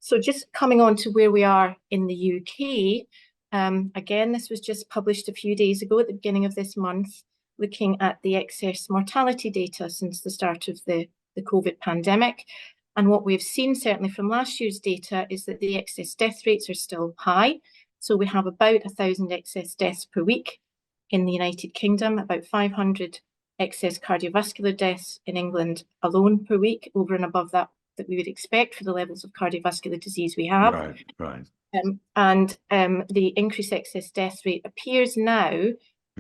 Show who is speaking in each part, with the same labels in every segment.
Speaker 1: So just coming on to where we are in the UK, again, this was just published a few days ago at the beginning of this month, looking at the excess mortality data since the start of the COVID pandemic. And what we've seen, certainly from last year's data, is that the excess death rates are still high. So we have about 1,000 excess deaths per week in the United Kingdom, about 500 excess cardiovascular deaths in England alone per week, over and above that we would expect for the levels of cardiovascular disease we have.
Speaker 2: Right.
Speaker 1: The increased excess death rate appears now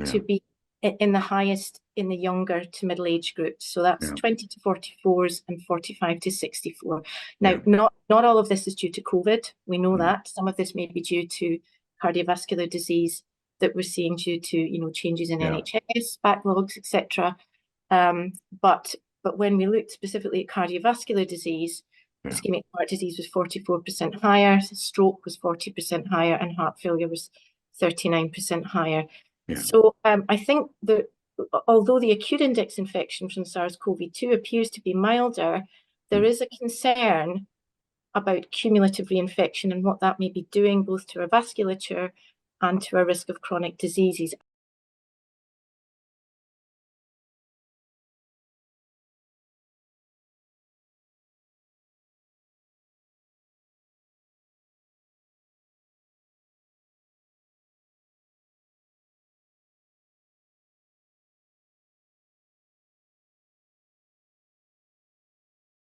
Speaker 1: to be in the highest in the younger to middle age groups. So that's 20 to 44s and 45 to 64. Now, not all of this is due to COVID. We know that. Some of this may be due to cardiovascular disease that we're seeing due to, changes in NHS, backlogs, etc. But when we looked specifically at cardiovascular disease, ischemic heart disease was 44% higher, stroke was 40% higher, and heart failure was 39% higher. So I think that although the acute index infection from SARS-CoV-2 appears to be milder, there is a concern about cumulative reinfection and what that may be doing both to our vasculature and to our risk of chronic diseases.